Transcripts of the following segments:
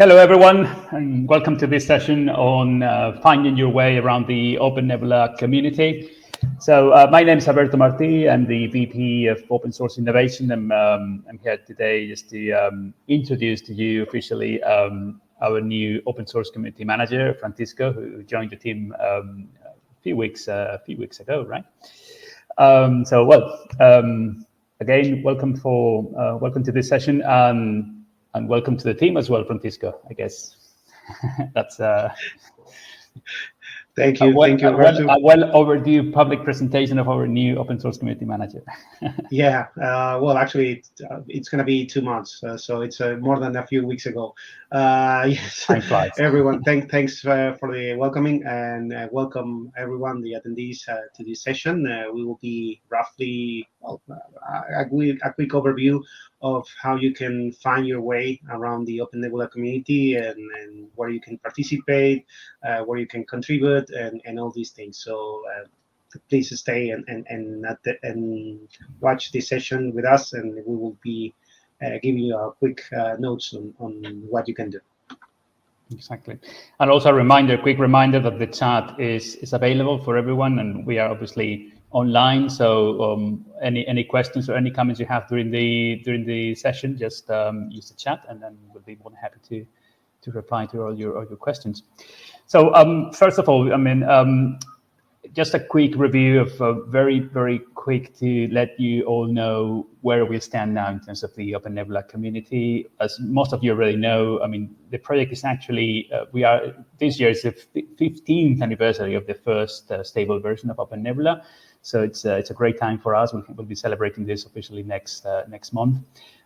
Hello, everyone, and welcome to this session on finding your way around the OpenNebula community. So my name is Alberto Martí. I'm the VP of Open Source Innovation. I'm here today just to introduce to you officially our new Open Source Community Manager, Francisco, who joined the team a few weeks ago, right? Again, welcome to this session. And welcome to the team as well, Francisco, I guess. That's Thank you. A well overdue public presentation of our new open source community manager. Yeah, well, actually, it's going to be 2 months, so it's more than a few weeks ago. Yes, everyone, thanks for the welcoming, and welcome everyone, the attendees to this session. We will be roughly a quick overview of how you can find your way around the OpenNebula community and where you can participate, where you can contribute, and all these things. So please stay and watch this session with us, and we will be giving you a quick notes on what you can do. Exactly. And also a quick reminder that the chat is available for everyone, and we are obviously online. So any questions or any comments you have during the session, just use the chat, and then we'll be more than happy to reply to all your questions. So first of all, I mean, just a quick review of very, very quick to let you all know where we stand now in terms of the OpenNebula community. As most of you already know, I mean, the project is actually, this year is the 15th anniversary of the first stable version of OpenNebula. So it's a great time for us. We'll be celebrating this officially next month.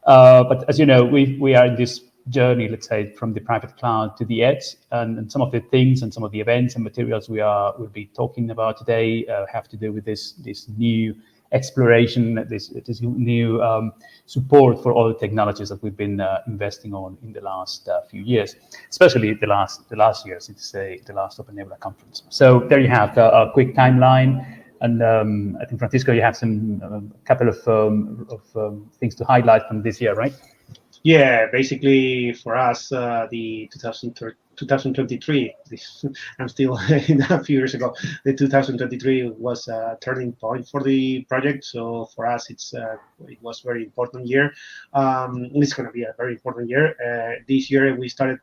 But as you know, we are in this journey, let's say, from the private cloud to the edge, and some of the things and some of the events and materials we'll be talking about today have to do with this new exploration, this new support for all the technologies that we've been investing on in the last few years, especially the last year since the last OpenNebula conference. So there you have a quick timeline. And I think, Francisco, you have some couple of things to highlight from this year, right? Yeah, basically for us, the 2023, I'm still a few years ago, the 2023 was a turning point for the project. So for us, it was a very important year. It's going to be a very important year. This year, we started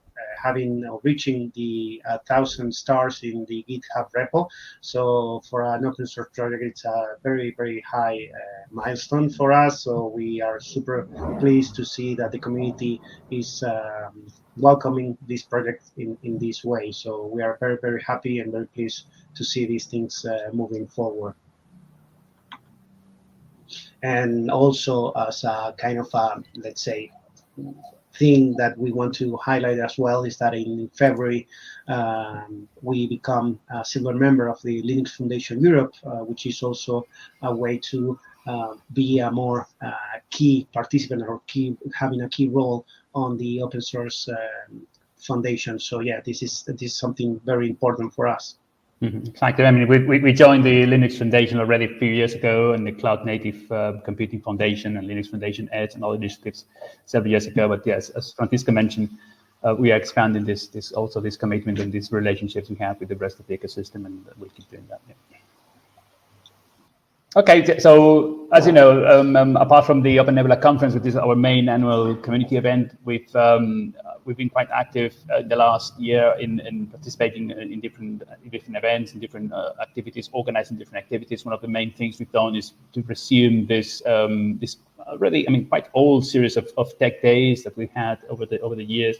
reaching the 1,000 stars in the GitHub repo. So for an open source project, it's a very, very high milestone for us. So we are super pleased to see that the community is welcoming this project in this way. So we are very, very happy and very pleased to see these things moving forward. And also as a kind of let's say, thing that we want to highlight as well is that in February we become a silver member of the Linux Foundation Europe, which is also a way to be a more key participant or having a key role on the open source foundation. So yeah, this is something very important for us. Mm-hmm. Exactly. I mean, we joined the Linux Foundation already a few years ago, and the Cloud Native Computing Foundation and Linux Foundation Edge and all initiatives several years ago. But yes, as Francisco mentioned, we are expanding this commitment and these relationships we have with the rest of the ecosystem, and we'll keep doing that. Yeah. Okay, so as you know, apart from the OpenNebula conference, which is our main annual community event, we've been quite active the last year in participating in different events and different activities, organizing different activities. One of the main things we've done is to resume this really, I mean, quite old series of tech days that we had over the years.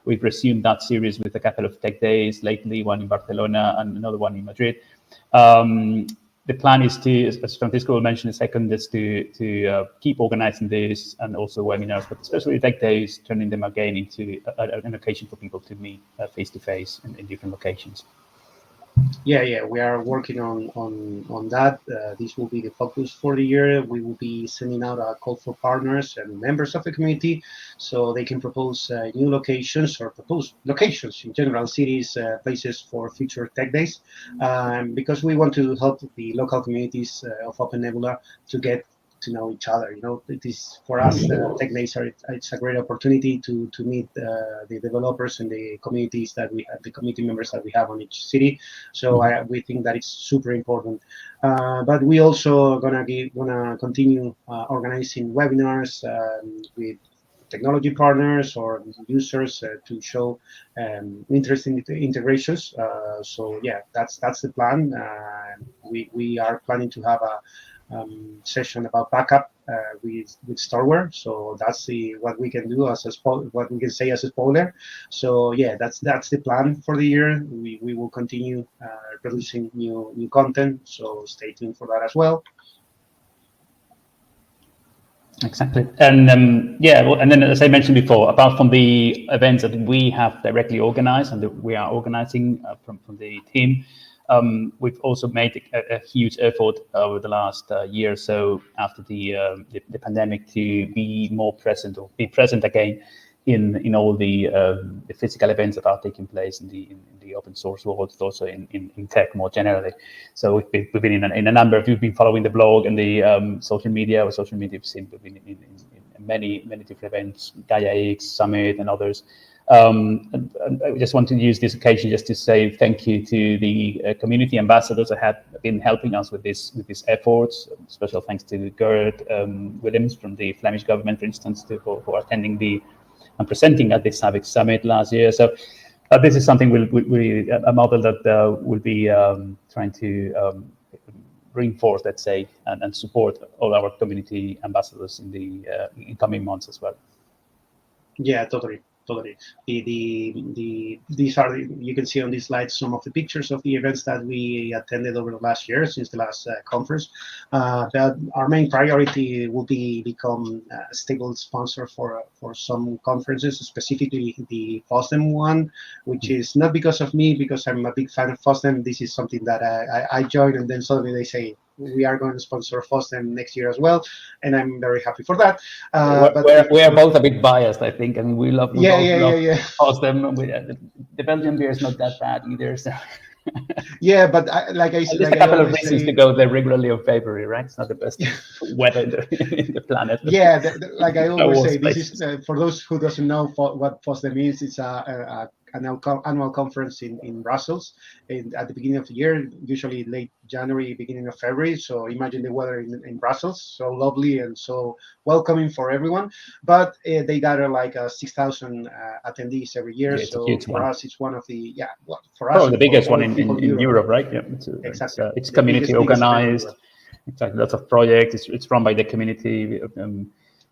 We've resumed that series with a couple of tech days lately, one in Barcelona and another one in Madrid. The plan is to, as Francisco will mention in a second, is to keep organizing this and also webinars, but especially tech days, turning them again into an occasion for people to meet face-to-face in different locations. Yeah, we are working on that. This will be the focus for the year. We will be sending out a call for partners and members of the community so they can propose new locations or propose locations in general, cities, places for future tech days, because we want to help the local communities of OpenNebula to get to know each other. You know, it is for us, tech days it's a great opportunity to meet the developers and the communities that we have, the community members that we have on each city. So we think that it's super important. But we also gonna continue organizing webinars with technology partners or users to show interesting integrations. So yeah, that's the plan. We are planning to have a session about backup with Storeware. So that's what we can do as what we can say as a spoiler. So yeah, that's the plan for the year. We will continue producing new content. So stay tuned for that as well. Exactly. And yeah, well, and then as I mentioned before, apart from the events that we have directly organized and that we are organizing from the team, we've also made a huge effort over the last year or so after the pandemic to be more present or be present again in all the physical events that are taking place in the open source world, also in tech more generally. So we've been in a number of, you've been following the blog and the social media, we've been in many different events, Gaia X, Summit, and others. And I just want to use this occasion just to say thank you to the community ambassadors that have been helping us with these efforts. Special thanks to Gerd Willems from the Flemish government, for instance, for attending and presenting at the Savic Summit last year. So this is something a model that we'll be trying to reinforce, let's say, and support all our community ambassadors in the coming months as well. Yeah, totally. These are you can see on this slide some of the pictures of the events that we attended over the last year since the last conference. That our main priority will become a stable sponsor for some conferences, specifically the FOSDEM one, which is not because of me, because I'm a big fan of FOSDEM. This is something that I joined, and then suddenly they say, we are going to sponsor FOSDEM next year as well, and I'm very happy for that. But we are both a bit biased, I think, and we love FOSDEM. The Belgian beer is not that bad either. So. Yeah, but like I said, at least a couple of reasons to go there regularly in February, right? It's not the best weather in the planet. Yeah, like I always say, this is for those who doesn't know what FOSDEM means. It's an annual conference in Brussels at the beginning of the year, usually late January, beginning of February. So imagine the weather in Brussels, so lovely and so welcoming for everyone. But they gather like 6,000 attendees every year. Yeah, so for us, it's one of the for us, the biggest one in Europe, right? Yeah, exactly. It's community organized. Exactly, lots of projects. It's run by the community.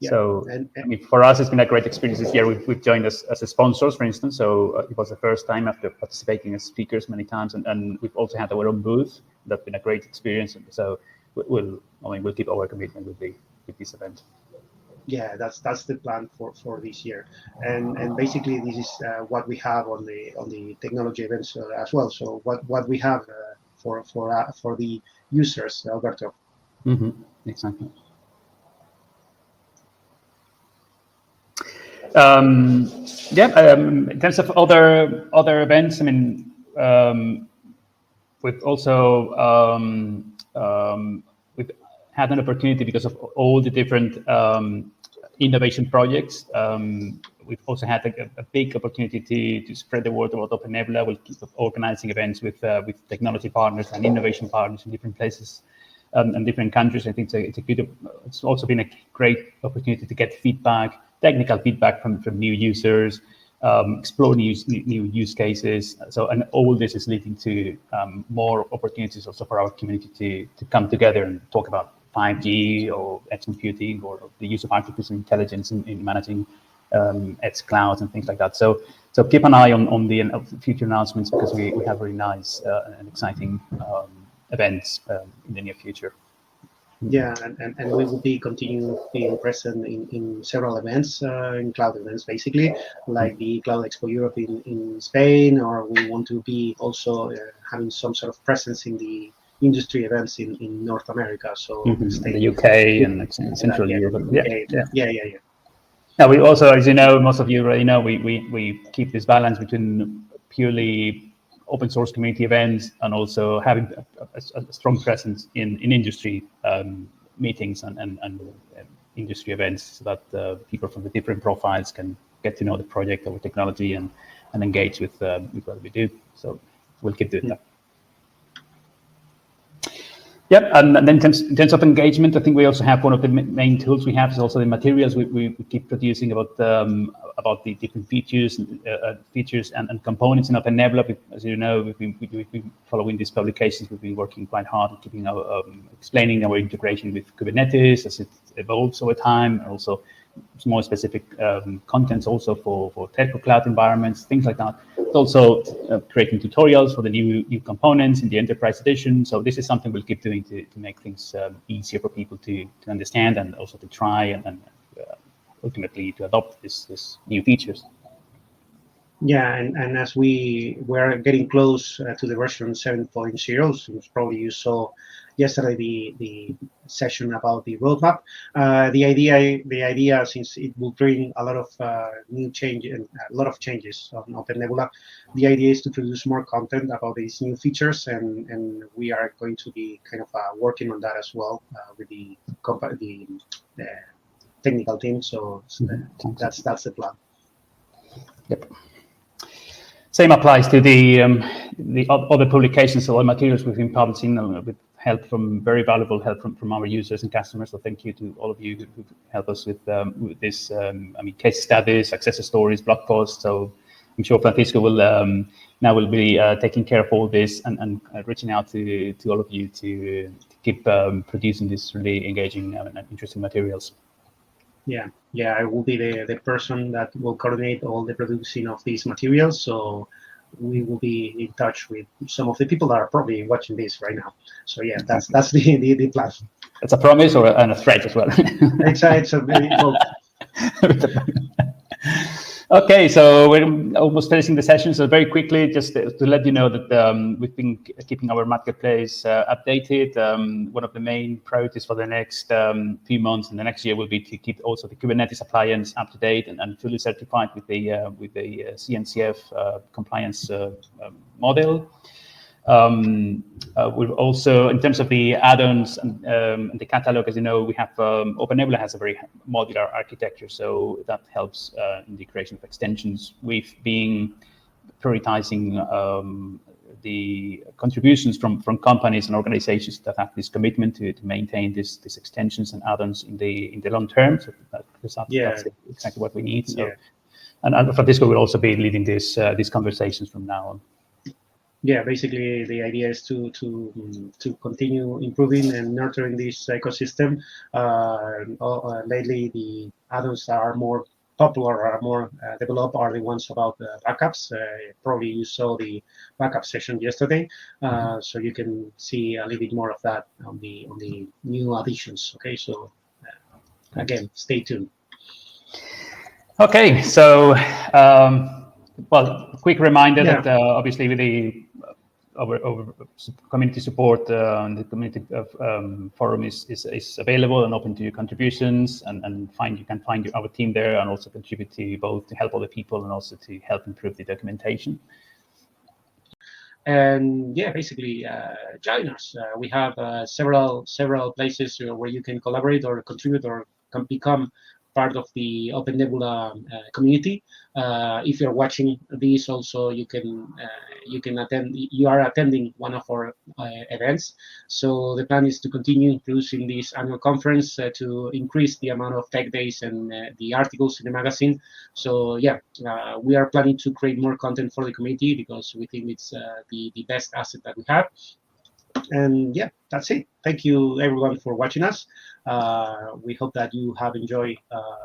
So I mean, for us, it's been a great experience this year. We've joined as sponsors, for instance. So it was the first time after participating as speakers many times, and we've also had our own booth. That's been a great experience. And so we'll keep our commitment with this event. Yeah, that's the plan for this year, and basically this is what we have on the technology events as well. So what we have for the users, Alberto. Mm-hmm. Exactly. In terms of other events, I mean, we've also we've had an opportunity because of all the different innovation projects. We've also had a big opportunity to spread the word about OpenNebula. We'll keep organizing events with technology partners and innovation partners in different places and different countries. I think it's also been a great opportunity to get feedback, technical feedback from new users, explore new use cases. So, and all this is leading to more opportunities also for our community to come together and talk about 5G or edge computing or the use of artificial intelligence in managing edge clouds and things like that. So keep an eye on the future announcements, because we have very nice and exciting events in the near future. Yeah, and we will be continue being present in several events, in cloud events, basically, like the Cloud Expo Europe in Spain, or we want to be also having some sort of presence in the industry events in North America. So the UK and Central Europe. Yeah. Now, we also, as you know, most of you already know, we keep this balance between purely open source community events and also having a strong presence in industry meetings and industry events, so that people from the different profiles can get to know the project, our technology, and engage with what we do. So we'll keep doing that. Yep, and then in terms of engagement, I think we also have one of the main tools we have is also the materials we keep producing about the different features and components in OpenNebula. As you know, we've been following these publications. We've been working quite hard at keeping our explaining our integration with Kubernetes as it evolves over time, and also some more specific contents also for telco cloud environments, things like that. It's also creating tutorials for the new components in the enterprise edition. So this is something we'll keep doing to make things easier for people to understand, and also to try and ultimately to adopt these new features. Yeah, and as we're getting close to the version 7.0, so probably you saw yesterday the session about the roadmap. The idea, since it will bring a lot of new change and a lot of changes on OpenNebula, the idea is to produce more content about these new features, and we are going to be kind of working on that as well with the technical team. So that's the plan. Yep. Same applies to the other publications, so all materials we've been publishing with very valuable help from our users and customers. So thank you to all of you who help us with this. Case studies, success stories, blog posts. So I'm sure Francisco will now be taking care of all this and reaching out to all of you to keep producing these really engaging and interesting materials. Yeah, I will be the person that will coordinate all the producing of these materials. So we will be in touch with some of the people that are probably watching this right now. So yeah, that's the plan. It's a promise and a threat as well. It's a very both. Okay, so we're almost finishing the session. So very quickly, just to let you know that we've been keeping our marketplace updated. One of the main priorities for the next few months and the next year will be to keep also the Kubernetes appliance up to date and fully certified with the CNCF compliance model. We've also, in terms of the add-ons and the catalog, as you know, we have OpenNebula has a very modular architecture, so that helps in the creation of extensions. We've been prioritizing the contributions from companies and organizations that have this commitment to maintain these extensions and add-ons in the long term. So that's exactly what we need. So, and Francisco will also be leading these conversations from now on. Yeah, basically the idea is to continue improving and nurturing this ecosystem. Lately, the add-ons that are more popular, are more developed, are the ones about the backups. Probably you saw the backup session yesterday, so you can see a little bit more of that on the new additions. Okay, so again, stay tuned. Okay, so well, quick reminder that obviously with our community support, the community forum is available and open to your contributions, and you can find our team there and also contribute to both to help other people and also to help improve the documentation. And yeah, basically join us. We have several places where you can collaborate or contribute or can become part of the OpenNebula community. If you're watching this, also you can attend. You are attending one of our events. So the plan is to continue producing this annual conference to increase the amount of tech days and the articles in the magazine. So yeah, we are planning to create more content for the community because we think it's the best asset that we have. And yeah, that's it. Thank you everyone for watching us. We hope that you have enjoyed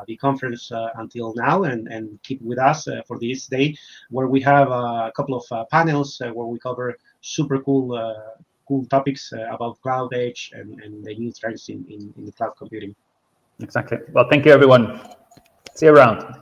the conference until now, and keep with us for this day where we have a couple of panels where we cover super cool topics about cloud edge and the new trends in the cloud computing. Exactly. Well, thank you everyone. See you around.